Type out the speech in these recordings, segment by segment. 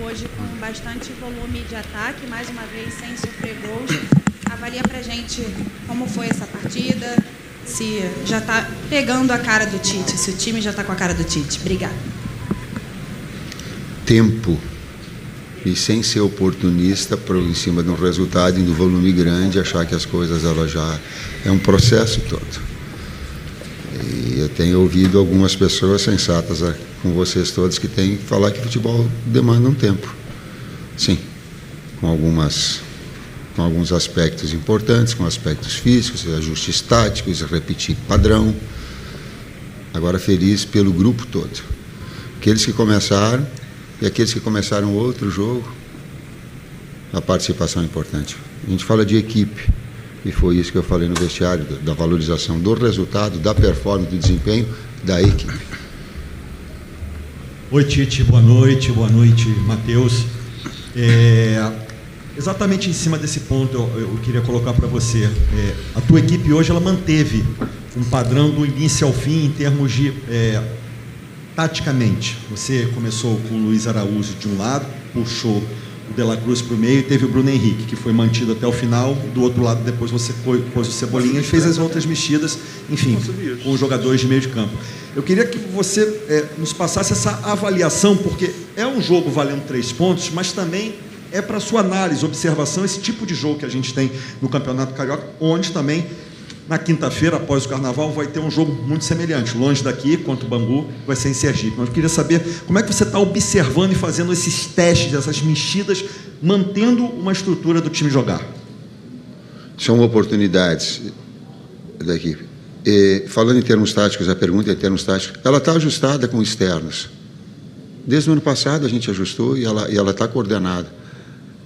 hoje com bastante volume de ataque, mais uma vez sem sofrer gols. Avalia pra gente como foi essa partida, se já está pegando a cara do Tite, se o time já está com a cara do Tite. Obrigada. Tempo. E sem ser oportunista em cima de um resultado e do volume grande, achar que as coisas ela já é um processo todo. E eu tenho ouvido algumas pessoas sensatas com vocês todos que têm que falar que futebol demanda um tempo. Sim, com alguns aspectos importantes, com aspectos físicos, ajustes táticos, repetir padrão. Agora feliz pelo grupo todo. Aqueles que começaram e aqueles que começaram outro jogo, a participação é importante. A gente fala de equipe, e foi isso que eu falei no vestiário, da valorização do resultado, da performance, do desempenho da equipe. Oi, Tite, boa noite, Matheus. Exatamente em cima desse ponto eu queria colocar para você. A tua equipe hoje ela manteve um padrão do início ao fim em termos de taticamente. Você começou com o Luiz Araújo de um lado, puxou o De La Cruz para o meio e teve o Bruno Henrique, que foi mantido até o final. Do outro lado, depois você pôs o Cebolinha e fez as outras mexidas, enfim, com os jogadores de meio de campo. Eu queria que você nos passasse essa avaliação, porque é um jogo valendo 3 pontos, mas também é para sua análise, observação, esse tipo de jogo que a gente tem no Campeonato Carioca, onde também, na quinta-feira, após o Carnaval, vai ter um jogo muito semelhante, longe daqui, contra o Bangu, vai ser em Sergipe. Mas eu queria saber como é que você está observando e fazendo esses testes, essas mexidas, mantendo uma estrutura do time jogar. São oportunidades da equipe. Falando em termos táticos, a pergunta é em termos táticos, ela está ajustada com externos. Desde o ano passado a gente ajustou e ela está coordenada.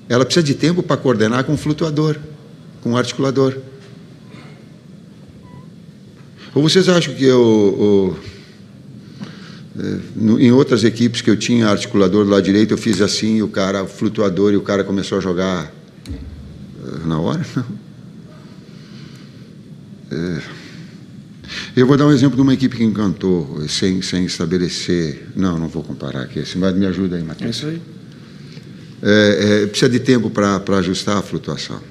Ela precisa de tempo para coordenar com o flutuador, com o articulador. Ou vocês acham que em outras equipes que eu tinha articulador do lado direito, eu fiz assim, o cara flutuador e o cara começou a jogar na hora? Não. Eu vou dar um exemplo de uma equipe que encantou, sem estabelecer... Não vou comparar aqui, mas me ajuda aí, Matheus. É isso aí. Precisa de tempo para ajustar a flutuação.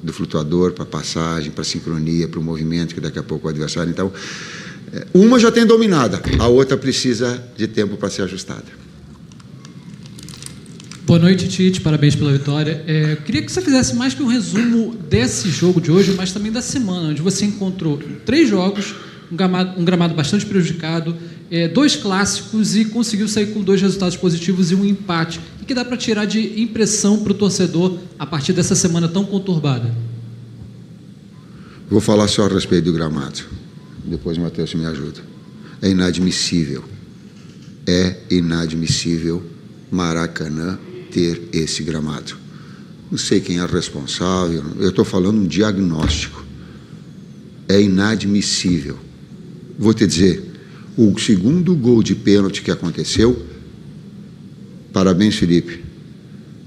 Do flutuador para passagem, para sincronia, para o movimento, que daqui a pouco o adversário... Então, uma já tem dominada, a outra precisa de tempo para ser ajustada. Boa noite, Tite, parabéns pela vitória. Eu queria que você fizesse mais que um resumo desse jogo de hoje, mas também da semana, onde você encontrou 3 jogos, um gramado bastante prejudicado, 2 clássicos e conseguiu sair com 2 resultados positivos e um empate. O que dá para tirar de impressão para o torcedor a partir dessa semana tão conturbada? Vou falar só a respeito do gramado. Depois o Matheus me ajuda. É inadmissível Maracanã ter esse gramado. Não sei quem é responsável, eu estou falando um diagnóstico. É inadmissível. Vou te dizer, o segundo gol de pênalti que aconteceu, parabéns, Felipe,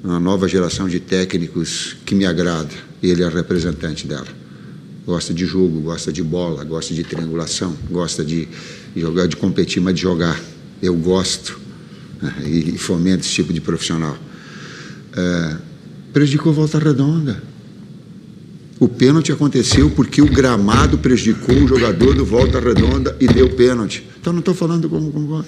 uma nova geração de técnicos que me agrada, ele é representante dela. Gosta de jogo, gosta de bola, gosta de triangulação, gosta de jogar, de competir, mas de jogar. Eu gosto e fomento esse tipo de profissional. Prejudicou Volta Redonda. O pênalti aconteceu porque o gramado prejudicou o jogador do Volta Redonda e deu pênalti. Então não estou falando como...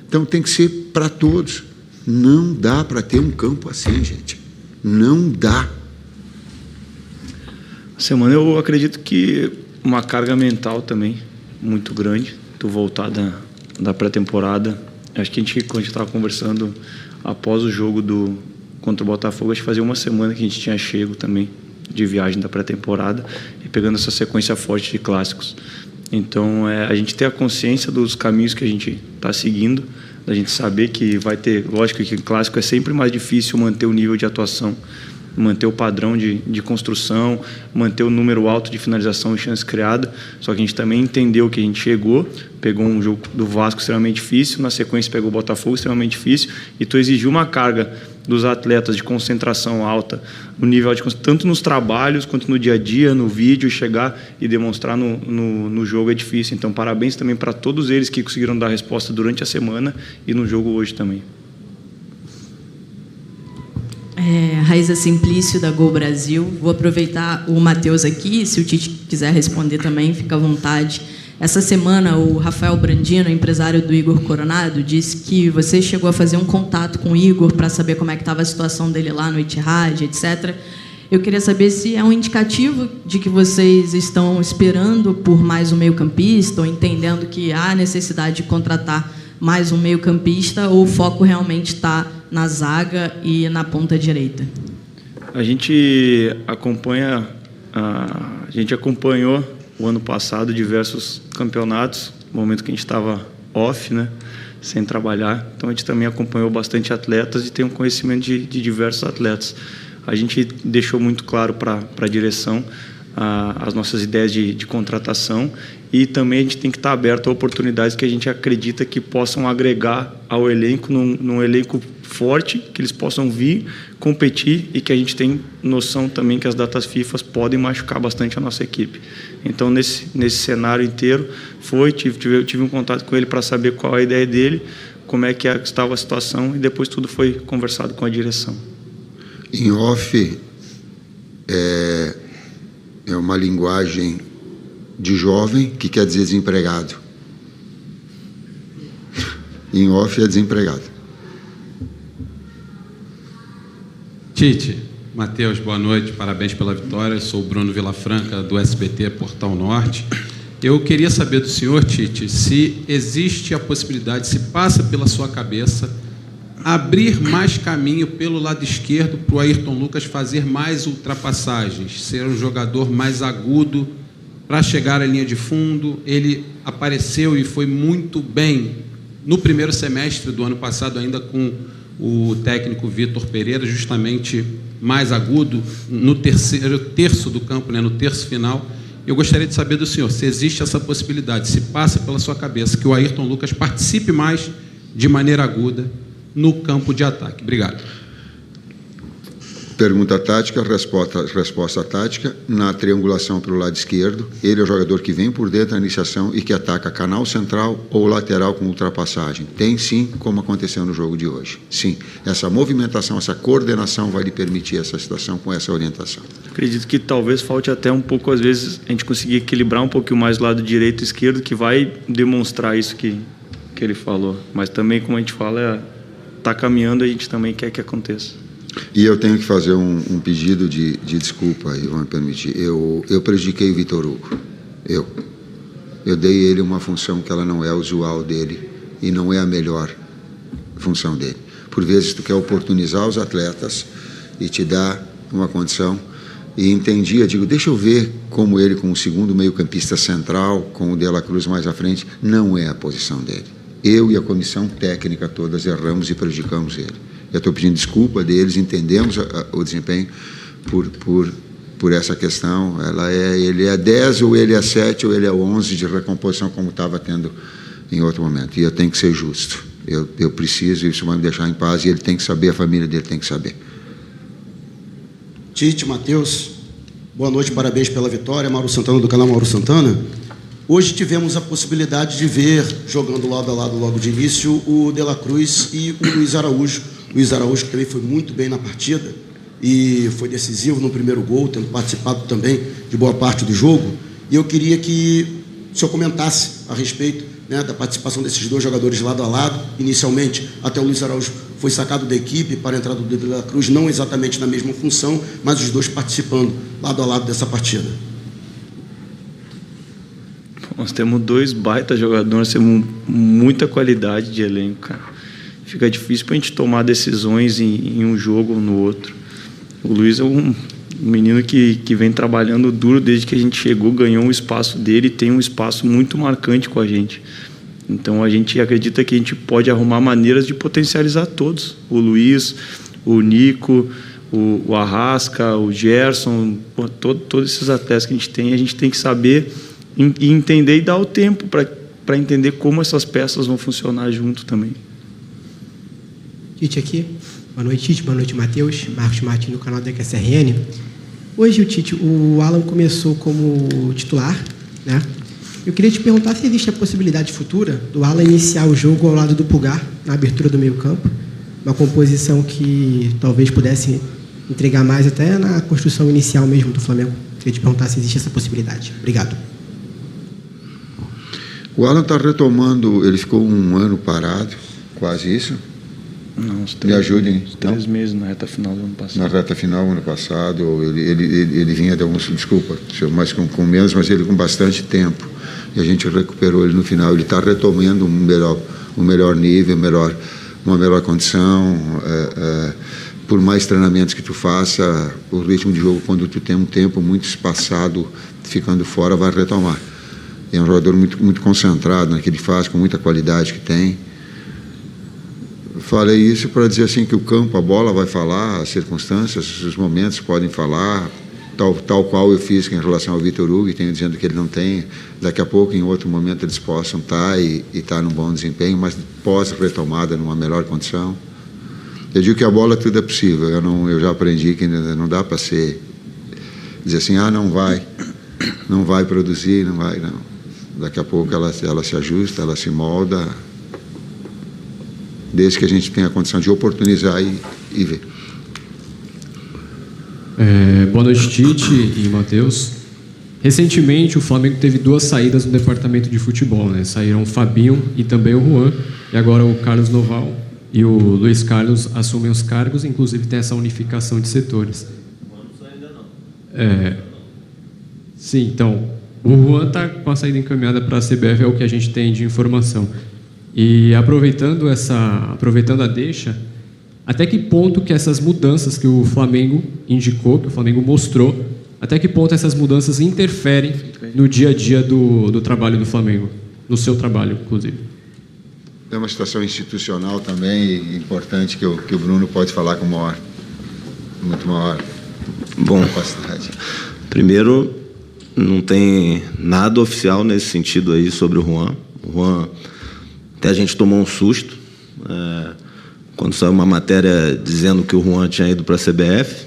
Então tem que ser para todos. Não dá para ter um campo assim, gente. Não dá. Semana eu acredito que uma carga mental também muito grande. Tu voltar da pré-temporada. Acho que quando a gente estava conversando após o jogo contra o Botafogo, acho que fazia uma semana que a gente tinha chego também de viagem da pré-temporada e pegando essa sequência forte de clássicos. Então, a gente ter a consciência dos caminhos que a gente está seguindo, da gente saber que vai ter... Lógico que clássico é sempre mais difícil manter o nível de atuação, manter o padrão de construção, manter o número alto de finalização e chance criada. Só que a gente também entendeu que a gente pegou um jogo do Vasco extremamente difícil, na sequência pegou o Botafogo extremamente difícil, e tu exigiu uma carga dos atletas de concentração alta, no nível de tanto nos trabalhos quanto no dia a dia, no vídeo, chegar e demonstrar no jogo é difícil. Então, parabéns também para todos eles que conseguiram dar resposta durante a semana e no jogo hoje também. Raíza Simplício, da Gol Brasil. Vou aproveitar o Matheus aqui, se o Tite quiser responder também, fica à vontade. Essa semana, o Rafael Brandino, empresário do Igor Coronado, disse que você chegou a fazer um contato com o Igor para saber como é que estava a situação dele lá no Etihad, etc. Eu queria saber se é um indicativo de que vocês estão esperando por mais um meio-campista ou entendendo que há necessidade de contratar mais um meio-campista, ou o foco realmente está na zaga e na ponta direita? A gente acompanhou o ano passado diversos campeonatos, no momento que a gente estava off, né, sem trabalhar. Então a gente também acompanhou bastante atletas e tem um conhecimento de diversos atletas. A gente deixou muito claro para a direção as nossas ideias de contratação, e também a gente tem que estar aberto a oportunidades que a gente acredita que possam agregar ao elenco, num elenco forte, que eles possam vir competir, e que a gente tem noção também que as datas FIFA podem machucar bastante a nossa equipe. Então, nesse cenário inteiro, tive um contato com ele para saber qual é a ideia dele, como é que estava a situação, e depois tudo foi conversado com a direção. Em off, é uma linguagem de jovem que quer dizer desempregado. Em off é desempregado. Tite, Matheus, boa noite, parabéns pela vitória. Eu sou o Bruno Vilafranca, do SBT Portal Norte. Eu queria saber do senhor, Tite, se existe a possibilidade, se passa pela sua cabeça, abrir mais caminho pelo lado esquerdo para o Ayrton Lucas fazer mais ultrapassagens, ser um jogador mais agudo para chegar à linha de fundo. Ele apareceu e foi muito bem no primeiro semestre do ano passado, ainda com o técnico Vitor Pereira, justamente mais agudo, no terceiro terço do campo, né, no terço final. Eu gostaria de saber do senhor se existe essa possibilidade, se passa pela sua cabeça que o Ayrton Lucas participe mais de maneira aguda no campo de ataque. Obrigado. Pergunta tática, resposta tática. Na triangulação pelo lado esquerdo, ele é o jogador que vem por dentro da iniciação e que ataca canal central ou lateral com ultrapassagem. Tem sim, como aconteceu no jogo de hoje. Sim, essa movimentação, essa coordenação vai lhe permitir essa situação com essa orientação. Acredito que talvez falte até um pouco, às vezes, a gente conseguir equilibrar um pouquinho mais o lado direito e esquerdo, que vai demonstrar isso que ele falou. Mas também, como a gente fala, está caminhando, a gente também quer que aconteça. E eu tenho que fazer um pedido de desculpa, e vão me permitir. Eu prejudiquei o Vitor Hugo. Eu dei ele uma função que ela não é usual dele e não é a melhor função dele. Por vezes tu quer oportunizar os atletas e te dá uma condição, e entendia, digo, deixa eu ver como ele, com o segundo meio-campista central, com o De La Cruz mais à frente, não é a posição dele. Eu e a comissão técnica todas erramos e prejudicamos ele. Eu estou pedindo desculpa deles, entendemos o desempenho por essa questão. Ele é 10, ou ele é 7, ou ele é 11 de recomposição, como estava tendo em outro momento. E eu tenho que ser justo. Eu preciso, isso vai me deixar em paz, e ele tem que saber, a família dele tem que saber. Tite, Matheus, boa noite, parabéns pela vitória. Mauro Santana, do canal Mauro Santana. Hoje tivemos a possibilidade de ver, jogando lado a lado logo de início, o De La Cruz e o Luiz Araújo. Luiz Araújo, que também foi muito bem na partida e foi decisivo no primeiro gol, tendo participado também de boa parte do jogo. E eu queria que o senhor comentasse a respeito, né, da participação desses dois jogadores lado a lado. Inicialmente, até o Luiz Araújo foi sacado da equipe para a entrada do De La Cruz, não exatamente na mesma função, mas os dois participando lado a lado dessa partida. Nós temos dois baita jogadores, temos muita qualidade de elenco, cara. Fica difícil para a gente tomar decisões em um jogo ou no outro. O Luiz é um menino que vem trabalhando duro desde que a gente chegou, ganhou um espaço dele e tem um espaço muito marcante com a gente. Então a gente acredita que a gente pode arrumar maneiras de potencializar todos. O Luiz, o Nico, o Arrasca, o Gerson, todos esses atletas que a gente tem que saber e entender e dar o tempo para entender como essas peças vão funcionar junto também. Tite aqui. Boa noite, Tite. Boa noite, Matheus. Marcos Martins, do canal da QSRN. Hoje, o Alan começou como titular, né? Eu queria te perguntar se existe a possibilidade futura do Alan iniciar o jogo ao lado do Pulgar, na abertura do meio-campo. Uma composição que talvez pudesse entregar mais até na construção inicial mesmo do Flamengo. Queria te perguntar se existe essa possibilidade. Obrigado. O Alan está retomando, ele ficou um ano parado, quase isso? Não, Me ajudem. 3 meses na reta final do ano passado. Na reta final do ano passado, ele vinha de alguns, desculpa, mas com menos, mas ele com bastante tempo. E a gente recuperou ele no final. Ele está retomando um melhor nível, uma melhor condição. Por mais treinamentos que tu faça, o ritmo de jogo, quando tu tem um tempo muito espaçado, ficando fora, vai retomar. É um jogador muito, muito concentrado no que ele faz, com muita qualidade que tem. Falei isso para dizer assim que o campo, a bola vai falar, as circunstâncias, os momentos podem falar, tal qual eu fiz em relação ao Vitor Hugo, e tenho dizendo que ele não tem. Daqui a pouco, em outro momento, eles possam estar e estar num bom desempenho, mas pós-retomada, numa melhor condição. Eu digo que a bola tudo é possível. Eu já aprendi que não dá para dizer assim, não vai produzir, não vai, não. Daqui a pouco ela se ajusta, ela se molda, desde que a gente tenha a condição de oportunizar e ver. Boa noite, Tite e Matheus. Recentemente, o Flamengo teve 2 saídas no departamento de futebol, né? Saíram o Fabinho e também o Juan, e agora o Carlos Noval e o Luiz Carlos assumem os cargos, inclusive tem essa unificação de setores. Sim, então, o Juan está com a saída encaminhada para a CBF, é o que a gente tem de informação. E aproveitando a deixa, até que ponto que essas mudanças que o Flamengo indicou, que o Flamengo mostrou, até que ponto essas mudanças interferem no dia a dia do trabalho do Flamengo, no seu trabalho, inclusive? É uma situação institucional também importante que o Bruno pode falar com muito maior capacidade. Primeiro, não tem nada oficial nesse sentido aí sobre o Juan. O Juan, até a gente tomou um susto quando saiu uma matéria dizendo que o Juan tinha ido para a CBF.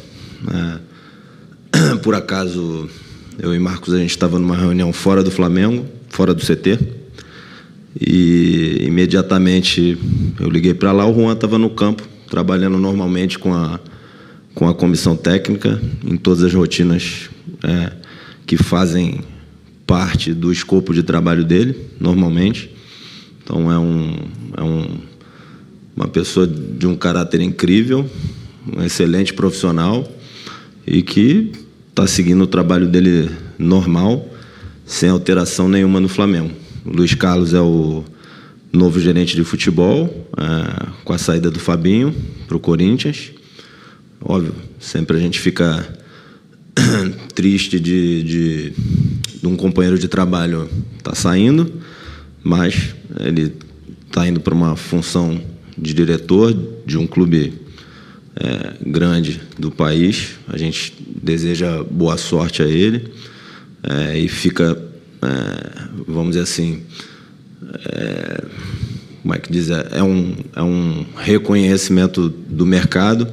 Por acaso, eu e Marcos, a gente estava numa reunião fora do Flamengo, fora do CT, e imediatamente eu liguei para lá. O Juan estava no campo, trabalhando normalmente com a comissão técnica, em todas as rotinas que fazem parte do escopo de trabalho dele, normalmente. Então, uma pessoa de um caráter incrível, um excelente profissional e que está seguindo o trabalho dele normal, sem alteração nenhuma no Flamengo. O Luiz Carlos é o novo gerente de futebol, com a saída do Fabinho para o Corinthians. Óbvio, sempre a gente fica triste de um companheiro de trabalho estar saindo, mas ele está indo para uma função de diretor de um clube grande do país. A gente deseja boa sorte a ele e fica, vamos dizer assim, como é que diz? É um reconhecimento do mercado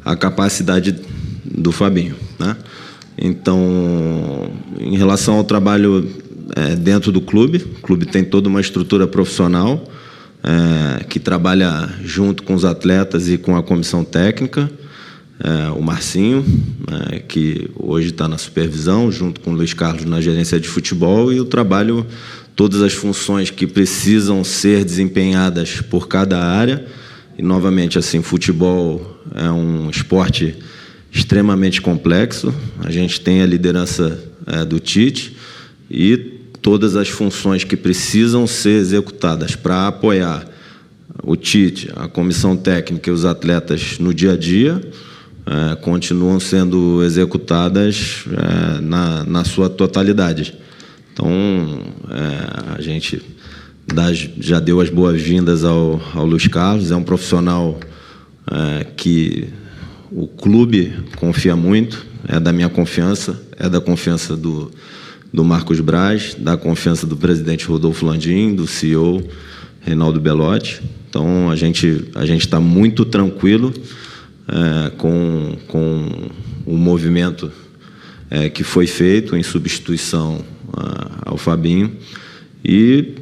a capacidade do Fabinho, né? Então, em relação ao trabalho dentro do clube, o clube tem toda uma estrutura profissional que trabalha junto com os atletas e com a comissão técnica. O Marcinho, que hoje está na supervisão, junto com o Luiz Carlos na gerência de futebol, e o trabalho, todas as funções que precisam ser desempenhadas por cada área. E, novamente, assim, futebol é um esporte extremamente complexo. A gente tem a liderança do Tite e todas as funções que precisam ser executadas para apoiar o Tite, a comissão técnica e os atletas no dia a dia continuam sendo executadas na sua totalidade. Então, a gente já deu as boas-vindas ao Luiz Carlos. É um profissional que o clube confia muito, é da minha confiança, é da confiança do Marcos Braz, da confiança do presidente Rodolfo Landim, do CEO Reinaldo Belotti. Então, a gente está muito tranquilo com o movimento que foi feito em substituição ao Fabinho. E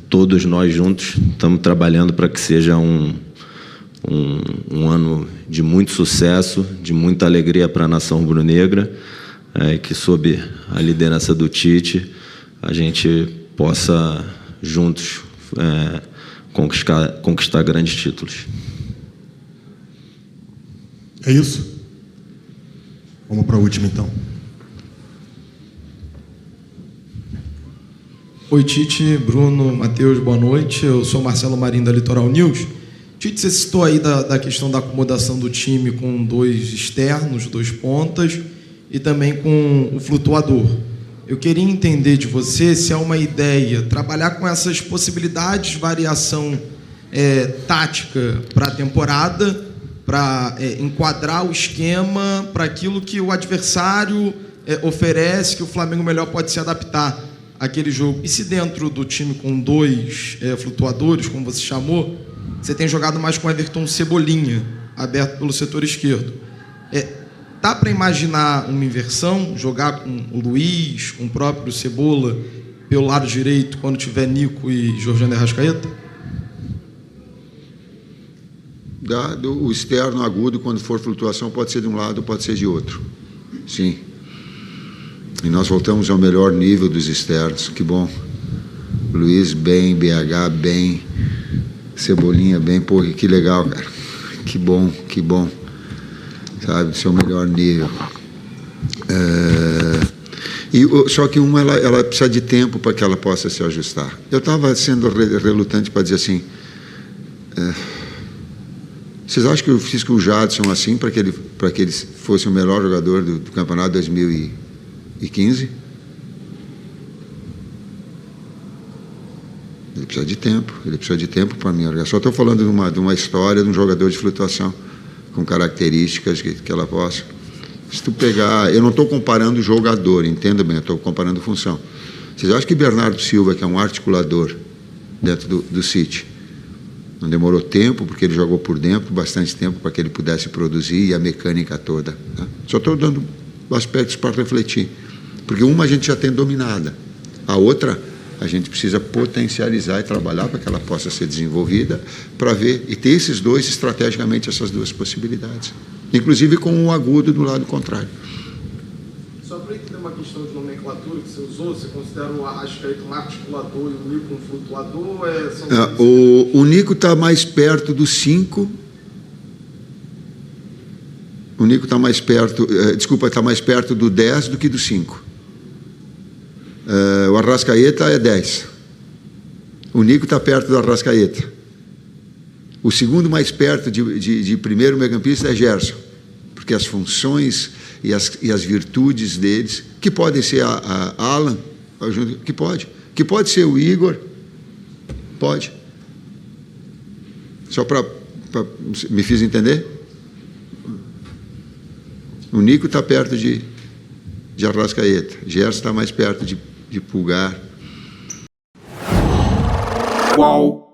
todos nós juntos, estamos trabalhando para que seja um ano de muito sucesso, de muita alegria para a nação rubro-negra, que sob a liderança do Tite a gente possa juntos conquistar grandes títulos. É isso? Vamos para a última, então. Oi, Tite, Bruno, Matheus, boa noite. Eu sou Marcelo Marinho, da Litoral News. Tite, você citou aí da questão da acomodação do time com 2 externos, 2 pontas, e também com o flutuador. Eu queria entender de você se é uma ideia trabalhar com essas possibilidades de variação tática para a temporada, para enquadrar o esquema para aquilo que o adversário oferece, que o Flamengo melhor pode se adaptar àquele jogo. E se dentro do time com 2 flutuadores, como você chamou, você tem jogado mais com o Everton Cebolinha, aberto pelo setor esquerdo. Dá para imaginar uma inversão, jogar com o Luiz, com o próprio Cebola, pelo lado direito, quando tiver Nico e Georgiano de Arrascaeta? O externo agudo, quando for flutuação, pode ser de um lado, pode ser de outro. Sim. E nós voltamos ao melhor nível dos externos. Que bom. Luiz bem, BH bem, Cebolinha bem. Pô, que legal, cara. Que bom, que bom. Sabe, seu melhor nível. Só que ela precisa de tempo para que ela possa se ajustar. Eu estava sendo relutante para dizer assim... Vocês acham que eu fiz com o Jadson assim para que ele fosse o melhor jogador do campeonato 2015? Ele precisa de tempo para mim. Eu só estou falando de uma história de um jogador de flutuação com características que ela possa. Se tu pegar, eu não estou comparando o jogador, entenda bem, eu estou comparando função. Vocês acham que Bernardo Silva, que é um articulador dentro do City, não demorou tempo, porque ele jogou por dentro, bastante tempo para que ele pudesse produzir, e a mecânica toda. Tá? Só estou dando aspectos para refletir. Porque uma a gente já tem dominada, a outra a gente precisa potencializar e trabalhar para que ela possa ser desenvolvida, para ver, e ter esses dois, estrategicamente, essas 2 possibilidades. Inclusive com o agudo do lado contrário. Só para entender uma questão de nomenclatura que você usou, você considera o Arrascaeta um articulador e o Nico um flutuador? O Nico está mais perto do 5. O Nico está mais perto, está mais perto do 10 do que do 5. O Arrascaeta é 10. O Nico está perto do Arrascaeta. O segundo mais perto de primeiro meio-campista é Gerson, porque as funções e as virtudes deles, que podem ser a Alan, que pode ser o Igor, pode. Só para me fiz entender? O Nico está perto de Arrascaeta, Gerson está mais perto de Pulgar. Qual